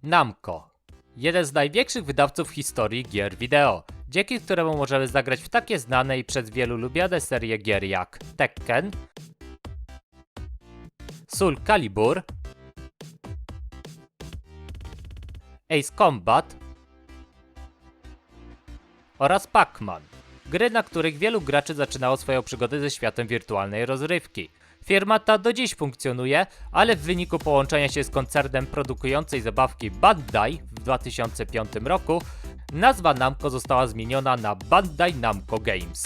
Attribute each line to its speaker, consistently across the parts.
Speaker 1: Namco. Jeden z największych wydawców w historii gier wideo, dzięki któremu możemy zagrać w takie znane i przez wielu lubiane serie gier jak Tekken, Soul Calibur, Ace Combat oraz Pac-Man. Gry, na których wielu graczy zaczynało swoją przygodę ze światem wirtualnej rozrywki. Firma ta do dziś funkcjonuje, ale w wyniku połączenia się z koncernem produkującej zabawki Bandai w 2005 roku, nazwa Namco została zmieniona na Bandai Namco Games.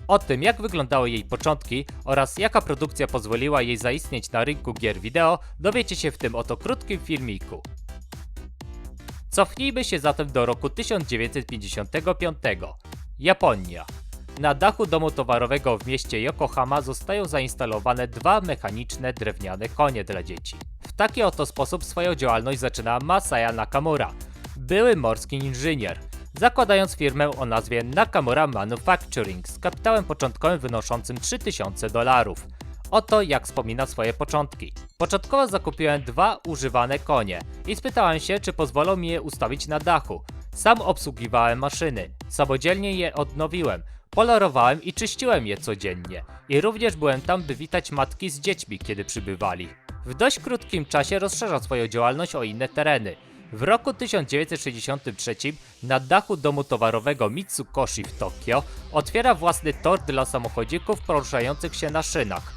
Speaker 1: O tym, jak wyglądały jej początki oraz jaka produkcja pozwoliła jej zaistnieć na rynku gier wideo, dowiecie się w tym oto krótkim filmiku. Cofnijmy się zatem do roku 1955. Japonia. Na dachu domu towarowego w mieście Yokohama zostają zainstalowane dwa mechaniczne drewniane konie dla dzieci. W taki oto sposób swoją działalność zaczyna Masaya Nakamura, były morski inżynier, zakładając firmę o nazwie Nakamura Manufacturing z kapitałem początkowym wynoszącym $3000. Oto jak wspomina swoje początki. Początkowo zakupiłem dwa używane konie i spytałem się, czy pozwolą mi je ustawić na dachu. Sam obsługiwałem maszyny, samodzielnie je odnowiłem, polerowałem i czyściłem je codziennie. I również byłem tam, by witać matki z dziećmi, kiedy przybywali. W dość krótkim czasie rozszerzał swoją działalność o inne tereny. W roku 1963 na dachu domu towarowego Mitsukoshi w Tokio otwiera własny tor dla samochodzików poruszających się na szynach.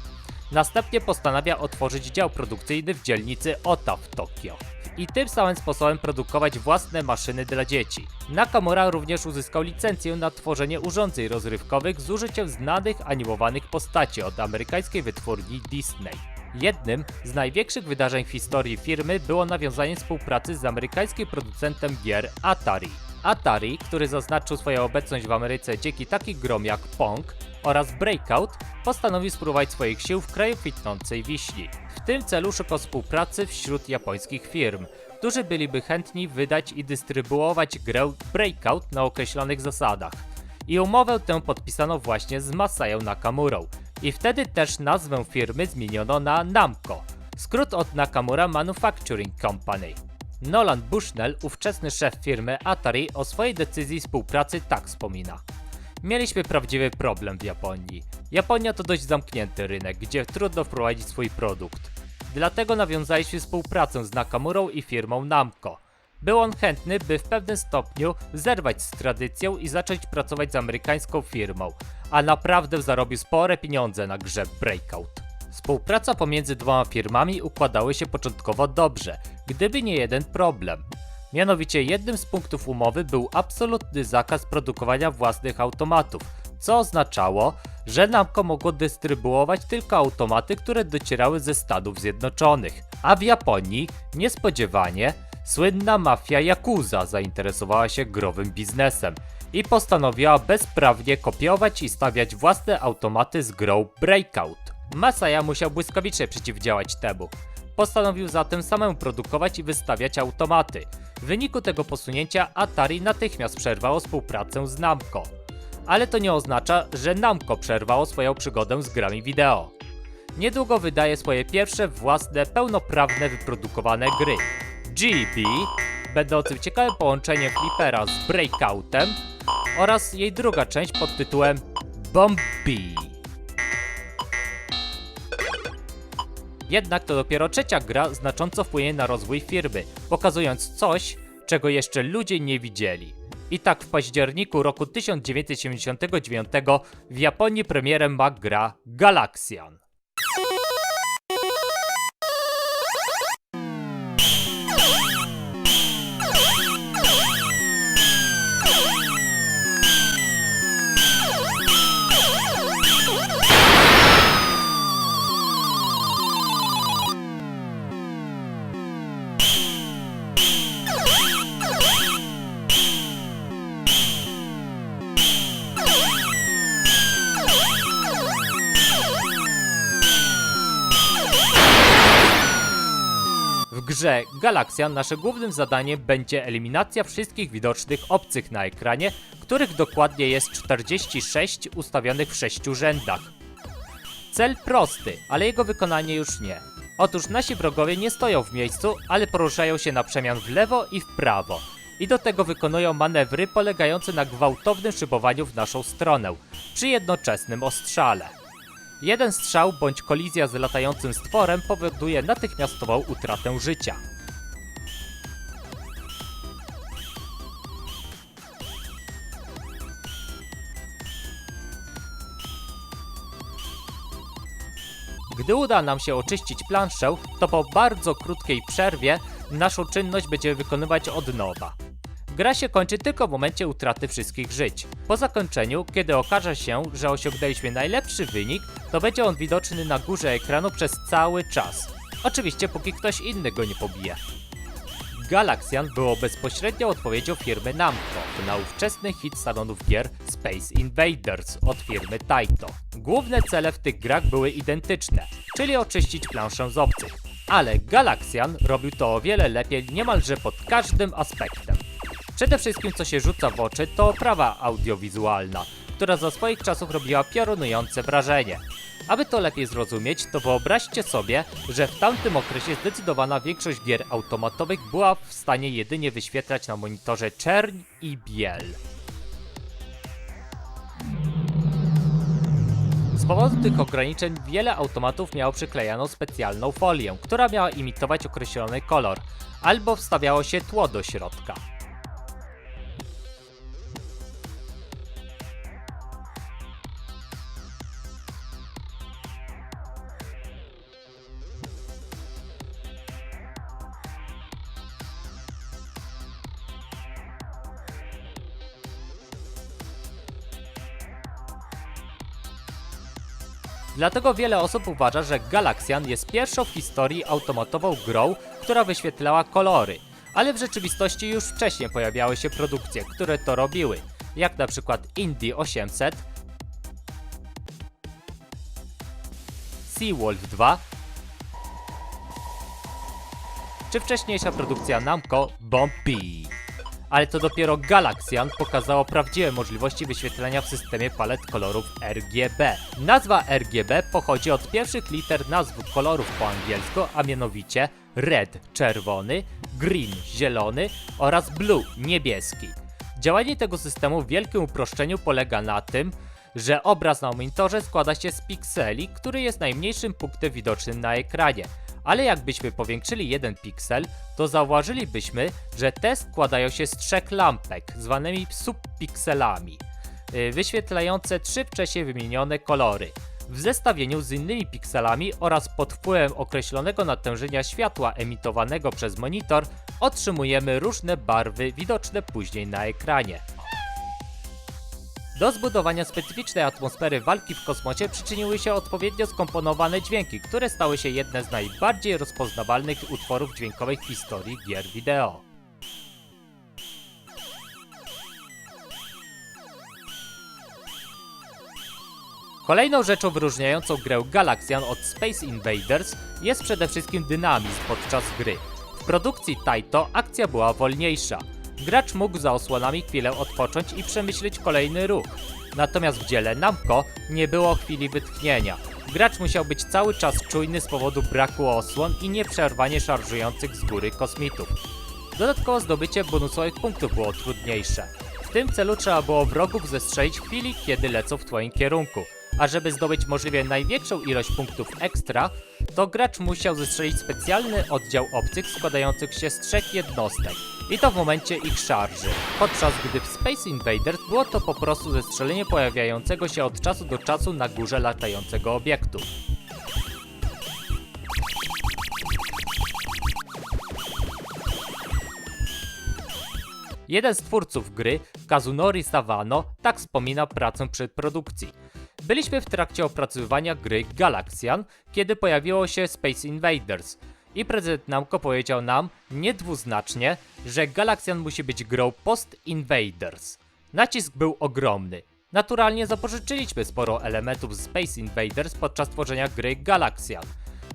Speaker 1: Następnie postanawia otworzyć dział produkcyjny w dzielnicy Ota w Tokio i tym samym sposobem produkować własne maszyny dla dzieci. Nakamura również uzyskał licencję na tworzenie urządzeń rozrywkowych z użyciem znanych animowanych postaci od amerykańskiej wytwórni Disney. Jednym z największych wydarzeń w historii firmy było nawiązanie współpracy z amerykańskim producentem gier Atari. Atari, który zaznaczył swoją obecność w Ameryce dzięki takim grom jak Pong oraz Breakout, postanowił spróbować swoich sił w kraju kwitnącej wiśni. W tym celu szukał współpracy wśród japońskich firm, którzy byliby chętni wydać i dystrybuować grę Breakout na określonych zasadach. I umowę tę podpisano właśnie z Masają Nakamurą. I wtedy też nazwę firmy zmieniono na Namco, skrót od Nakamura Manufacturing Company. Nolan Bushnell, ówczesny szef firmy Atari, o swojej decyzji współpracy tak wspomina. Mieliśmy prawdziwy problem w Japonii. Japonia to dość zamknięty rynek, gdzie trudno wprowadzić swój produkt. Dlatego nawiązaliśmy współpracę z Nakamurą i firmą Namco. Był on chętny, by w pewnym stopniu zerwać z tradycją i zacząć pracować z amerykańską firmą, a naprawdę zarobił spore pieniądze na grze Breakout. Współpraca pomiędzy dwoma firmami układały się początkowo dobrze, gdyby nie jeden problem. Mianowicie jednym z punktów umowy był absolutny zakaz produkowania własnych automatów, co oznaczało, że Namco mogło dystrybuować tylko automaty, które docierały ze Stanów Zjednoczonych, a w Japonii, niespodziewanie, słynna mafia Yakuza zainteresowała się growym biznesem i postanowiła bezprawnie kopiować i stawiać własne automaty z grą Breakout. Masaya musiał błyskawicznie przeciwdziałać temu. Postanowił zatem samemu produkować i wystawiać automaty. W wyniku tego posunięcia Atari natychmiast przerwało współpracę z Namco. Ale to nie oznacza, że Namco przerwało swoją przygodę z grami wideo. Niedługo wydaje swoje pierwsze własne, pełnoprawne, wyprodukowane gry. GB, będącym ciekawym połączeniem flipera z Breakoutem, oraz jej druga część pod tytułem Bombi. Jednak to dopiero trzecia gra znacząco wpłynie na rozwój firmy, pokazując coś, czego jeszcze ludzie nie widzieli. I tak w październiku roku 1979 w Japonii premierę ma gra Galaxian. W grze Galaxian naszym głównym zadaniem będzie eliminacja wszystkich widocznych obcych na ekranie, których dokładnie jest 46 ustawionych w 6 rzędach. Cel prosty, ale jego wykonanie już nie. Otóż nasi wrogowie nie stoją w miejscu, ale poruszają się na przemian w lewo i w prawo. I do tego wykonują manewry polegające na gwałtownym szybowaniu w naszą stronę, przy jednoczesnym ostrzale. Jeden strzał bądź kolizja z latającym stworem powoduje natychmiastową utratę życia. Gdy uda nam się oczyścić planszę, to po bardzo krótkiej przerwie naszą czynność będziemy wykonywać od nowa. Gra się kończy tylko w momencie utraty wszystkich żyć. Po zakończeniu, kiedy okaże się, że osiągnęliśmy najlepszy wynik, to będzie on widoczny na górze ekranu przez cały czas. Oczywiście póki ktoś inny go nie pobije. Galaxian było bezpośrednią odpowiedzią firmy Namco na ówczesny hit salonów gier Space Invaders od firmy Taito. Główne cele w tych grach były identyczne, czyli oczyścić planszę z obcych, ale Galaxian robił to o wiele lepiej niemalże pod każdym aspektem. Przede wszystkim co się rzuca w oczy to oprawa audiowizualna, która za swoich czasów robiła piorunujące wrażenie. Aby to lepiej zrozumieć, to wyobraźcie sobie, że w tamtym okresie zdecydowana większość gier automatowych była w stanie jedynie wyświetlać na monitorze czerń i biel. Z powodu tych ograniczeń wiele automatów miało przyklejaną specjalną folię, która miała imitować określony kolor, albo wstawiało się tło do środka. Dlatego wiele osób uważa, że Galaxian jest pierwszą w historii automatową grą, która wyświetlała kolory, ale w rzeczywistości już wcześniej pojawiały się produkcje, które to robiły, jak na przykład Indy 800, Seawolf 2, czy wcześniejsza produkcja Namco Bomb P. Ale to dopiero Galaxian pokazało prawdziwe możliwości wyświetlenia w systemie palet kolorów RGB. Nazwa RGB pochodzi od pierwszych liter nazw kolorów po angielsku, a mianowicie red – czerwony, green – zielony oraz blue – niebieski. Działanie tego systemu w wielkim uproszczeniu polega na tym, że obraz na monitorze składa się z pikseli, który jest najmniejszym punktem widocznym na ekranie. Ale jakbyśmy powiększyli jeden piksel, to zauważylibyśmy, że te składają się z 3 lampek, zwanymi subpikselami, wyświetlające 3 wcześniej wymienione kolory. W zestawieniu z innymi pikselami oraz pod wpływem określonego natężenia światła emitowanego przez monitor otrzymujemy różne barwy widoczne później na ekranie. Do zbudowania specyficznej atmosfery walki w kosmosie przyczyniły się odpowiednio skomponowane dźwięki, które stały się jedne z najbardziej rozpoznawalnych utworów dźwiękowych w historii gier wideo. Kolejną rzeczą wyróżniającą grę Galaxian od Space Invaders jest przede wszystkim dynamizm podczas gry. W produkcji Taito akcja była wolniejsza. Gracz mógł za osłonami chwilę odpocząć i przemyśleć kolejny ruch. Natomiast w dziele Namco nie było chwili wytchnienia. Gracz musiał być cały czas czujny z powodu braku osłon i nieprzerwanie szarżujących z góry kosmitów. Dodatkowo zdobycie bonusowych punktów było trudniejsze. W tym celu trzeba było wrogów zestrzelić w chwili, kiedy lecą w twoim kierunku. A żeby zdobyć możliwie największą ilość punktów ekstra, to gracz musiał zestrzelić specjalny oddział obcych składających się z 3 jednostek. I to w momencie ich szarży. Podczas gdy w Space Invaders było to po prostu zestrzelenie pojawiającego się od czasu do czasu na górze latającego obiektu. Jeden z twórców gry, Kazunori Sawano, tak wspomina pracę przedprodukcji. Byliśmy w trakcie opracowywania gry Galaxian, kiedy pojawiło się Space Invaders i prezydent Namco powiedział nam niedwuznacznie, że Galaxian musi być grą post-Invaders. Nacisk był ogromny. Naturalnie zapożyczyliśmy sporo elementów z Space Invaders podczas tworzenia gry Galaxian.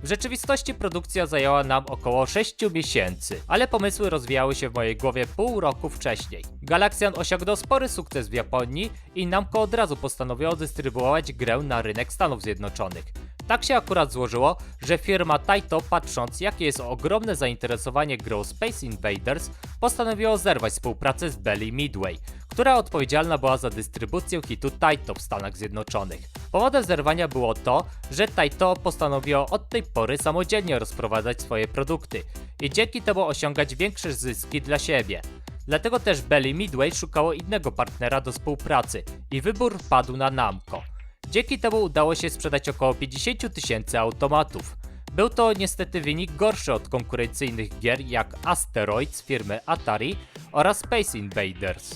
Speaker 1: W rzeczywistości produkcja zajęła nam około 6 miesięcy, ale pomysły rozwijały się w mojej głowie pół roku wcześniej. Galaxian osiągnął spory sukces w Japonii i Namco od razu postanowiło dystrybuować grę na rynek Stanów Zjednoczonych. Tak się akurat złożyło, że firma Taito, patrząc jakie jest ogromne zainteresowanie grą Space Invaders, postanowiło zerwać współpracę z Bally Midway, która odpowiedzialna była za dystrybucję hitu Taito w Stanach Zjednoczonych. Powodem zerwania było to, że Taito postanowiło od tej pory samodzielnie rozprowadzać swoje produkty i dzięki temu osiągać większe zyski dla siebie. Dlatego też Bally Midway szukało innego partnera do współpracy i wybór padł na Namco. Dzięki temu udało się sprzedać około 50 000 automatów. Był to niestety wynik gorszy od konkurencyjnych gier jak Asteroids firmy Atari oraz Space Invaders.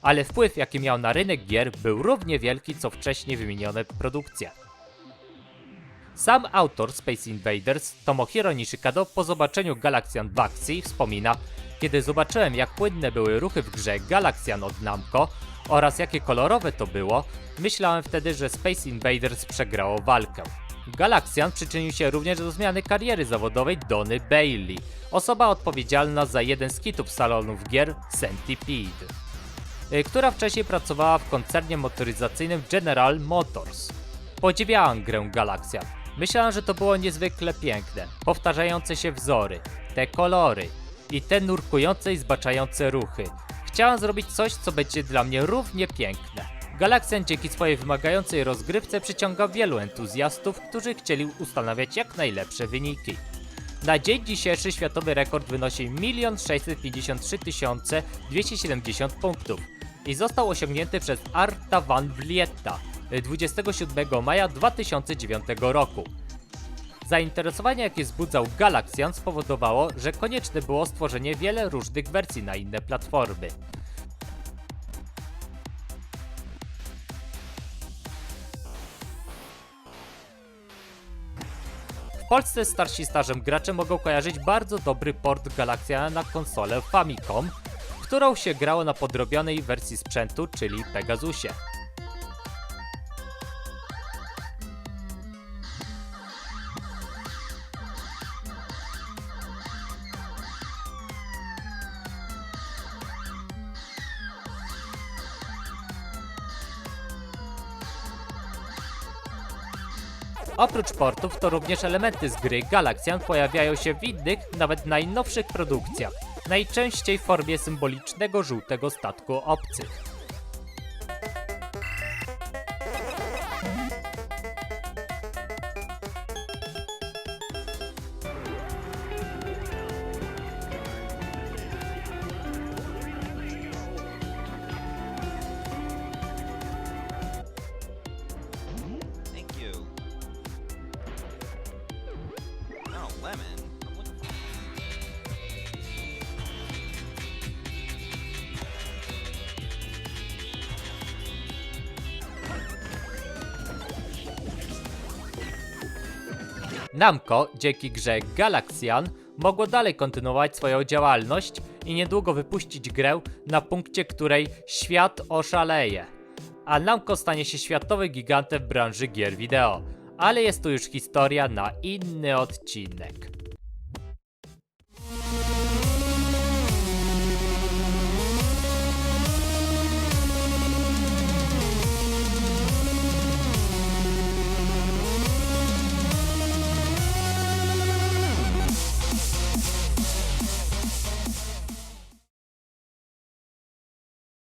Speaker 1: Ale wpływ jaki miał na rynek gier był równie wielki co wcześniej wymienione produkcje. Sam autor Space Invaders, Tomohiro Nishikado, po zobaczeniu Galaxian w akcji wspomina: kiedy zobaczyłem jak płynne były ruchy w grze Galaxian od Namco oraz jakie kolorowe to było, myślałem wtedy, że Space Invaders przegrało walkę. Galaxian przyczynił się również do zmiany kariery zawodowej Donny Bailey, osoba odpowiedzialna za jeden z hitów salonów gier Centipede, która wcześniej pracowała w koncernie motoryzacyjnym General Motors. Podziwiałam grę Galaxian. Myślałem, że to było niezwykle piękne, powtarzające się wzory, te kolory i te nurkujące i zbaczające ruchy. Chciałem zrobić coś, co będzie dla mnie równie piękne. Galaxian dzięki swojej wymagającej rozgrywce przyciąga wielu entuzjastów, którzy chcieli ustanawiać jak najlepsze wyniki. Na dzień dzisiejszy światowy rekord wynosi 1 653 270 punktów i został osiągnięty przez Arta van Vlieta 27 maja 2009 roku. Zainteresowanie jakie wzbudzał Galaxian spowodowało, że konieczne było stworzenie wiele różnych wersji na inne platformy. W Polsce starsi starzem gracze mogą kojarzyć bardzo dobry port Galaxiana na konsolę Famicom, którą się grało na podrobionej wersji sprzętu, czyli Pegasusie. Oprócz portów, to również elementy z gry Galaxian pojawiają się w innych, nawet najnowszych produkcjach, najczęściej w formie symbolicznego żółtego statku obcych.
Speaker 2: Thank you. Oh, lemon. I'm looking for.
Speaker 1: Namco dzięki grze Galaxian mogło dalej kontynuować swoją działalność i niedługo wypuścić grę na punkcie której świat oszaleje. A Namco stanie się światowym gigantem w branży gier wideo. Ale jest to już historia na inny odcinek.